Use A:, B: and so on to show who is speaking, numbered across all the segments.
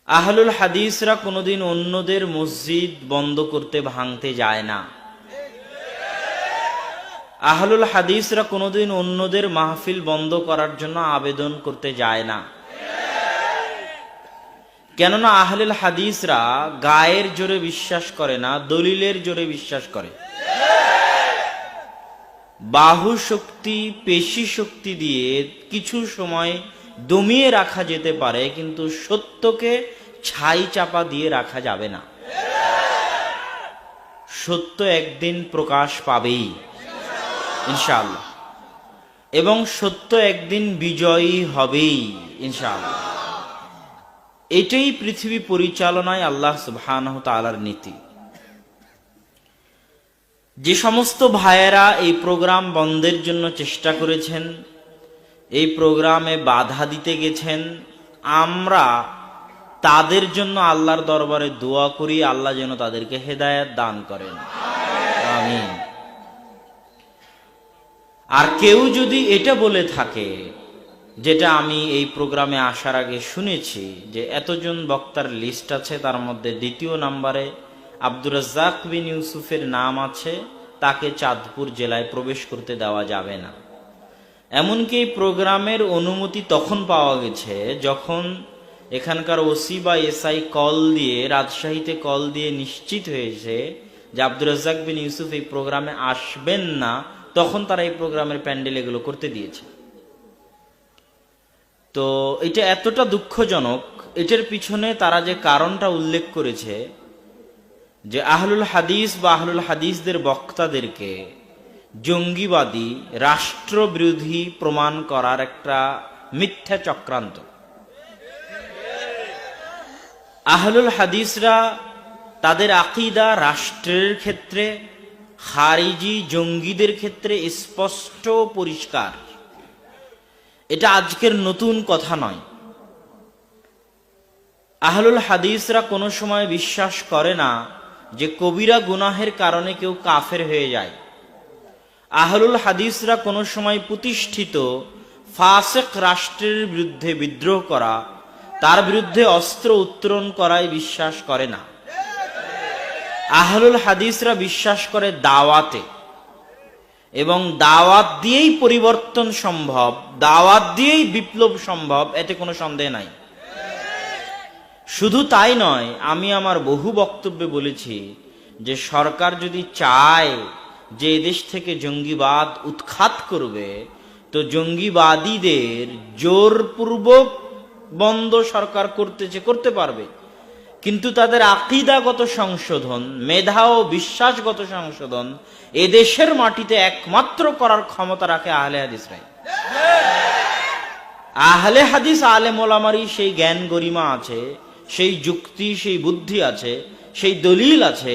A: আহলুল হাদিসরা কোনোদিন অন্যদের মসজিদ বন্ধ করতে ভাঙতে যায় না। আহলুল হাদিসরা কোনোদিন অন্যদের মাহফিল বন্ধ করার জন্য আবেদন করতে যায় না। কেননা আহলুল হাদিসরা গায়ের জোরে বিশ্বাস করে না, দলিলের জোরে বিশ্বাস করে। বাহু শক্তি, পেশি শক্তি দিয়ে কিছু সময় দমিয়ে রাখা যেতে পারে, কিন্তু সত্যকে ছাই চাপা দিয়ে রাখা যাবে না। সত্য একদিন প্রকাশ পাবেই ইনশাআল্লাহ, এবং সত্য একদিন বিজয়ী হবেই ইনশাআল্লাহ। এটাই পৃথিবী পরিচালনায় আল্লাহ সুবহানাহু তাআলার নীতি। যে সমস্ত ভাইয়েরা এই প্রোগ্রাম বন্ধের জন্য চেষ্টা করেছেন, এই প্রোগ্রামে বাধা দিতে গেছেন, আমরা তাদের জন্য আল্লাহর দরবারে দোয়া করি, আল্লাহ যেন তাদেরকে হেদায়েত দান করেন, আমিন। আর কেউ যদি এটা বলে থাকে, যেটা আমি এই প্রোগ্রামে আসার আগে শুনেছি, যে এতজন বক্তার লিস্ট আছে, তার মধ্যে দ্বিতীয় নম্বরে আব্দুর রাজ্জাক বিন ইউসুফের নাম আছে, তাকে চাঁদপুর জেলায় প্রবেশ করতে দেওয়া যাবে না। এমনকি এই প্রোগ্রামের অনুমতি তখন পাওয়া গেছে যখন এখানকার ওসি বা এসআই কল দিয়ে, রাজশাহীতে কল দিয়ে নিশ্চিত হয়েছে যে আব্দুর রাজ্জাক বিন ইউসুফ এই প্রোগ্রামে আসবেন না, তখন তারা এই প্রোগ্রামের প্যান্ডেল এগুলো করতে দিয়েছে। তো এটা এতটা দুঃখজনক, এটার পিছনে তারা যে কারণটা উল্লেখ করেছে, যে আহলুল হাদিস বা আহলুল হাদিসদের বক্তাদেরকে জঙ্গিবাদী, রাষ্ট্রবিরোধী প্রমাণ করার একটা মিথ্যা চক্রান্ত। আহলুল হাদিসরা তাদের আকীদা রাষ্ট্রের ক্ষেত্রে, খারিজি জঙ্গিদের ক্ষেত্রে স্পষ্ট পরিষ্কার। এটা আজকের নতুন কথা নয়। আহলুল হাদিসরা কোনো সময় বিশ্বাস করে না যে কবিরা গুনাহের কারণে কেউ কাফের হয়ে যায়। আহলুল হাদিসরা কোনো সময় প্রতিষ্ঠিত ফাসিক রাষ্ট্রের বিরুদ্ধে বিদ্রোহ করা, তার বিরুদ্ধে অস্ত্র উত্তোলন করায় বিশ্বাস করে না। আহলুল হাদিসরা বিশ্বাস করে দাওয়াতে, এবং দাওয়াত দিয়েই পরিবর্তন সম্ভব, দাওয়াত দিয়েই বিপ্লব সম্ভব, এতে কোনো সন্দেহ নাই। শুধু তাই নয়, আমি আমার বহু বক্তব্যে বলেছি যে সরকার যদি চায় যে এদেশ থেকে জঙ্গিবাদ উৎখাত করবে, তো জঙ্গিবাদীদের জোরপূর্বক বন্ধ সরকার করতে পারবে, কিন্তু তাদের আকীদাগত সংশোধন, মেধা ও বিশ্বাসগত সংশোধন এদেশের মাটিতে একমাত্র করার ক্ষমতা রাখে আহলে হাদিসরাই। আহলে হাদিস আলেম ওলামারই সেই জ্ঞান গরিমা আছে, সেই যুক্তি, সেই বুদ্ধি আছে, সেই দলিল আছে,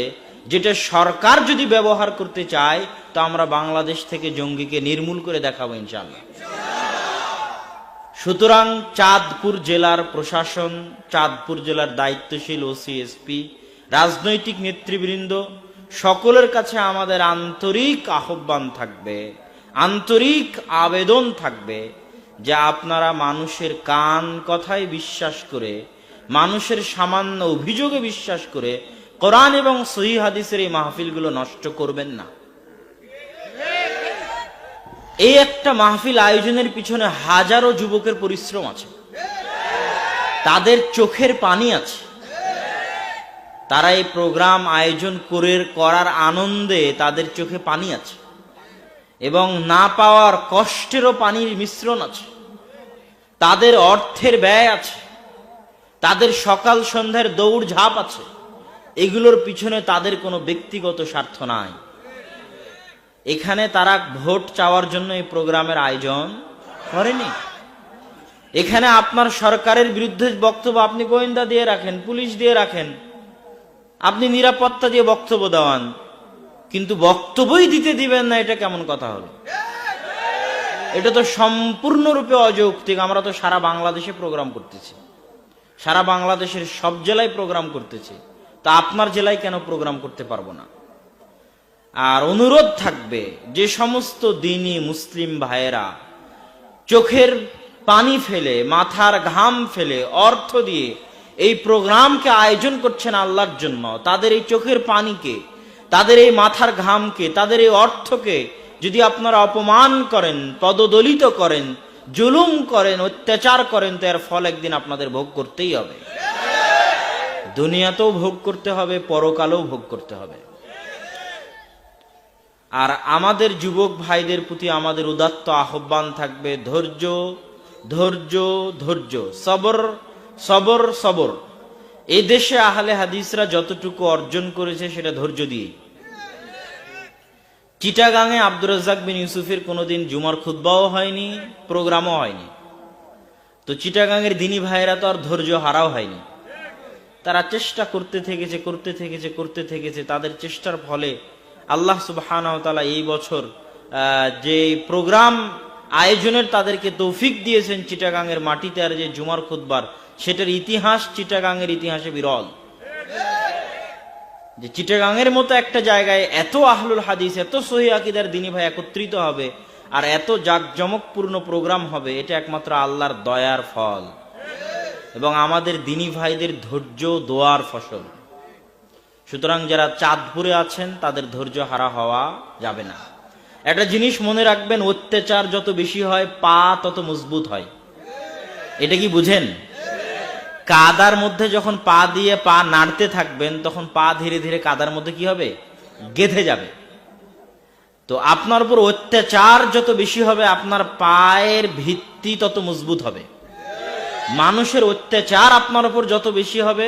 A: যেটা সরকার যদি ব্যবহার করতে চায়, তো আমরা বাংলাদেশ থেকে জঙ্গিকে নির্মূল করে দেখাবো ইনশাআল্লাহ। সুতরাং চাঁদপুর জেলার প্রশাসন, চাঁদপুর জেলার দায়িত্বশীল ওসি, এসপি, রাজনৈতিক নেতৃবৃন্দ, সকলের কাছে আমাদের আন্তরিক আহ্বান থাকবে, আন্তরিক আবেদন থাকবে, যে আপনারা মানুষের কান কথায় বিশ্বাস করে, মানুষের সামান্য অভিযোগে বিশ্বাস করে কোরআন এবং সহিহ হাদিসের এই মাহফিলগুলো নষ্ট করবেন না। এই একটা মাহফিল আয়োজনের পিছনে হাজারো যুবকের পরিশ্রম আছে, তাদের চোখের পানি আছে, তারা এই প্রোগ্রাম আয়োজন করার আনন্দে তাদের চোখে পানি আছে, এবং না পাওয়ার কষ্টেরও পানির মিশ্রণ আছে, তাদের অর্থের ব্যয় আছে, তাদের সকাল সন্ধ্যার দৌড় ঝাঁপ আছে। এগুলোর পিছনে তাদের কোনো ব্যক্তিগত স্বার্থ নাই। এখানে তারা ভোট চাওয়ার জন্য এই প্রোগ্রামের আয়োজন করেনি। এখানে আপনার সরকারের বিরুদ্ধে বক্তব্য আপনি গোয়েন্দা দিয়ে রাখেন, পুলিশ দিয়ে রাখেন, আপনি নিরাপত্তা দিয়ে বক্তব্য দেওয়ান, কিন্তু বক্তব্যই দিতে দিবেন না, এটা কেমন কথা হলো? এটা তো সম্পূর্ণরূপে অযৌক্তিক। আমরা তো সারা বাংলাদেশে প্রোগ্রাম করতেছি, সারা বাংলাদেশের সব জেলায় প্রোগ্রাম করতেছি, তা আপনার জেলায় কেন প্রোগ্রাম করতে পারবো না? আর অনুরোধ থাকবে, যে সমস্ত দ্বীনী মুসলিম ভাইয়েরা চোখের পানি ফেলে, মাথার ঘাম ফেলে, অর্থ দিয়ে এই প্রোগ্রামকে আয়োজন করছেন আল্লাহর জন্য, তাদের এই চোখের পানিকে, তাদের এই মাথার ঘামকে, তাদের এই অর্থকে যদি আপনারা অপমান করেন, পদদলিত করেন, জুলুম করেন, অত্যাচার করেন, তো এর ফল একদিন আপনাদের ভোগ করতেই হবে। দুনিয়াতেও ভোগ করতে হবে, পরকালেও ভোগ করতে হবে। আর আমাদের যুবক ভাইদের প্রতি আমাদের উদাত্ত আহ্বান থাকবে, ধৈর্য ধৈর্য ধৈর্য, সবর সবর সবর। এই দেশে আহলে হাদিসরা যতটুকু অর্জন করেছে সেটা ধৈর্য দিয়ে। চিটাগাঙে আব্দুর রাজ্জাক বিন ইউসুফের কোনোদিন জুমার খুতবাও হয়নি, প্রোগ্রামও হয়নি। তো চিটাগাঙের দিনী ভাইয়েরা তো আর ধৈর্য হারাও হয়নি, তারা চেষ্টা করতে থেকেছে। তাদের চেষ্টার ফলে আল্লাহ সুবহানাহু ওয়া তাআলা এই বছর যে প্রোগ্রাম আয়োজনের তাদেরকে তৌফিক দিয়েছেন চিটাগাঙের মাটিতে, আর যে জুমার খুতবার, সেটার ইতিহাস চিটাগাঙের ইতিহাসে বিরল। যে চিটাগাঙের মতো একটা জায়গায় এত আহলুল হাদিস, এত সহিহ আকীদার দিনী ভাই একত্রিত হবে আর এত জাঁকজমকপূর্ণ প্রোগ্রাম হবে, এটা একমাত্র আল্লাহর দয়ার ফল এবং আমাদের দিনী ভাইদের ধৈর্য দোয়ার ফসল। সুতরাং যারা চাঁদপুরে আছেন তাদের ধৈর্য হারা হওয়া যাবে না। একটা জিনিস মনে রাখবেন, অত্যাচার যত বেশি হয় পা তত মজবুত হয়। এটা কি বুঝেন? কাদার মধ্যে যখন পা দিয়ে পা নাড়তে থাকবেন তখন পা ধীরে ধীরে কাদার মধ্যে কি হবে? গেঁথে যাবে। তো আপনার উপর অত্যাচার যত বেশি হবে আপনার পায়ের ভিত্তি তত মজবুত হবে। মানুষের অত্যাচার আপনার উপর যত বেশি হবে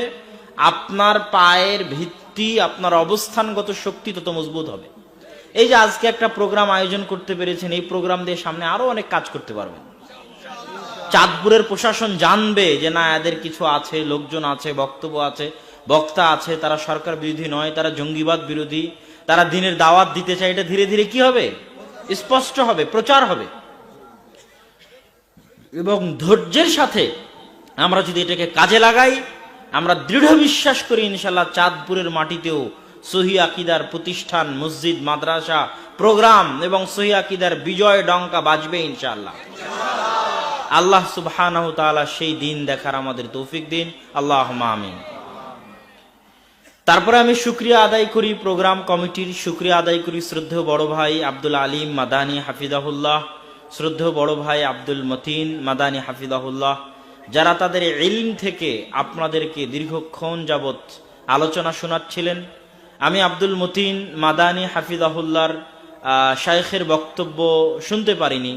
A: আপনার পায়ের ভিত্তি, আপনার অবস্থানগত শক্তি তত মজবুত হবে। এই যে আজকে একটা প্রোগ্রাম আয়োজন করতে পেরেছেন, এই প্রোগ্রাম দিয়ে সামনে আরো অনেক কাজ করতে পারবেন। চাঁদপুরের প্রশাসন জানবে যে না, এদের কিছু আছে, লোকজন আছে, বক্তব্য আছে, বক্তা আছে, তারা সরকার বিরোধী নয়, তারা জঙ্গিবাদ বিরোধী, তারা দিনের দাওয়াত দিতে চায়। এটা ধীরে ধীরে কি হবে? স্পষ্ট হবে, প্রচার হবে। এবং ধৈর্যের সাথে আমরা যদি এটাকে কাজে লাগাই, আমরা দৃঢ় বিশ্বাস করি ইনশাআল্লাহ চাঁদপুরের মাটিতেও সহিহ আকীদার প্রতিষ্ঠান, মসজিদ, মাদ্রাসা, প্রোগ্রাম এবং সহিহ আকীদার বিজয় ডঙ্কা বাজবে ইনশাআল্লাহ। আল্লাহ সুবহানাহু ওয়া তাআলা সেই দিন দেখার আমাদের তৌফিক দিন, আল্লাহুম্মা আমিন। তারপরে আমি শুকরিয়া আদায় করি প্রোগ্রাম কমিটির, শুকরিয়া আদায় করি শ্রদ্ধেয় বড় ভাই আব্দুল আলিম মাদানী হাফিজাহুল্লাহ, শ্রদ্ধেয় বড় ভাই আব্দুল মতিন মাদানী হাফিজাহুল্লাহ, যারা তাদের ইলম থেকে আপনাদেরকে দীর্ঘক্ষণ যাবৎ আলোচনা শোনাচ্ছিলেন। আমি আব্দুল মতিন মাদানী হাফিজাহুল্লাহর শাইখের বক্তব্য শুনতে পারিনি,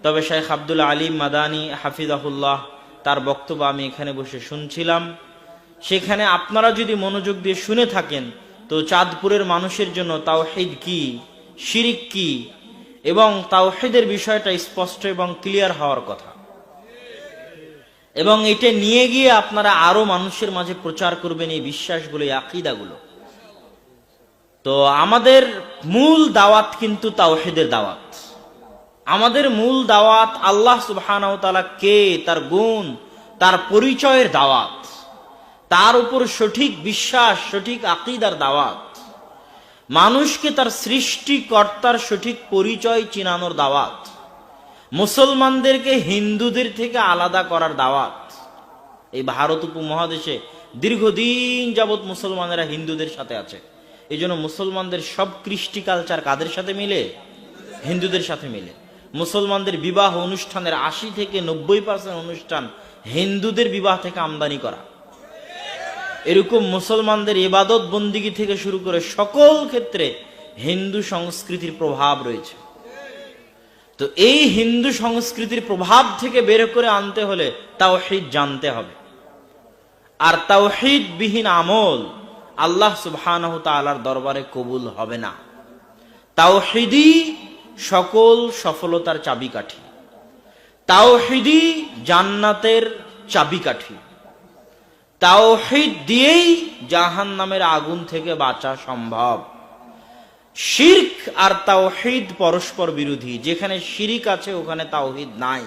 A: তবে শাইখ আব্দুল আলিম মাদানী হাফিজাহুল্লাহ তার বক্তব্য আমি এখানে বসে শুনছিলাম। সেখানে আপনারা যদি মনোযোগ দিয়ে শুনে থাকেন তো চাঁদপুরের মানুষের জন্য তাওহীদ কি, শিরিক কি এবং তাওহীদের বিষয়টা স্পষ্ট এবং ক্লিয়ার হওয়ার কথা, এবং এটা নিয়ে গিয়ে আপনারা আরো মানুষের মাঝে প্রচার করবেন এই বিশ্বাসগুলো, এই আকীদাগুলো। তো আমাদের মূল দাওয়াত কিন্তু তাওহীদের দাওয়াত। আমাদের মূল দাওয়াত আল্লাহ সুবহানাহু ওয়া তাআলা কে, তার গুণ, তার পরিচয়ের দাওয়াত, তার উপর সঠিক বিশ্বাস, সঠিক আকীদার দাওয়াত, মানুষকে তার সৃষ্টিকর্তার সঠিক পরিচয় চিনানোর দাওয়াত, মুসলমানদেরকে হিন্দুদের থেকে আলাদা করার দাওয়াত। এই ভারত উপমহাদেশে দীর্ঘদিন যাবৎ মুসলমানেরা হিন্দুদের সাথে আছে, এই জন্য মুসলমানদের সব কৃষ্টি কালচার কাদের সাথে মিলে? হিন্দুদের সাথে মিলে। মুসলমানদের বিবাহ অনুষ্ঠানের 80 থেকে 90% অনুষ্ঠান হিন্দুদের বিবাহ থেকে আমদানি করা। এরকম মুসলমানদের ইবাদত বন্দিগি থেকে শুরু করে সকল ক্ষেত্রে হিন্দু সংস্কৃতির প্রভাব রয়েছে। তো এই হিন্দু সংস্কৃতির প্রভাব থেকে বের করে আনতে হলে তাওহীদ জানতে হবে। আর তাওহীদ বিহীন আমল আল্লাহ সুবহানাহু তাআলার দরবারে কবুল হবে না। তাওহীদই সকল সফলতার চাবিকাঠি, তাওহীদই জান্নাতের চাবিকাঠি, তাওহীদ দিয়েই জাহান্নামের আগুন থেকে বাঁচা সম্ভব। শিরক আর তাওহীদ পরস্পর বিরোধী, যেখানে শিরিক আছে ওখানে তাওহীদ নাই।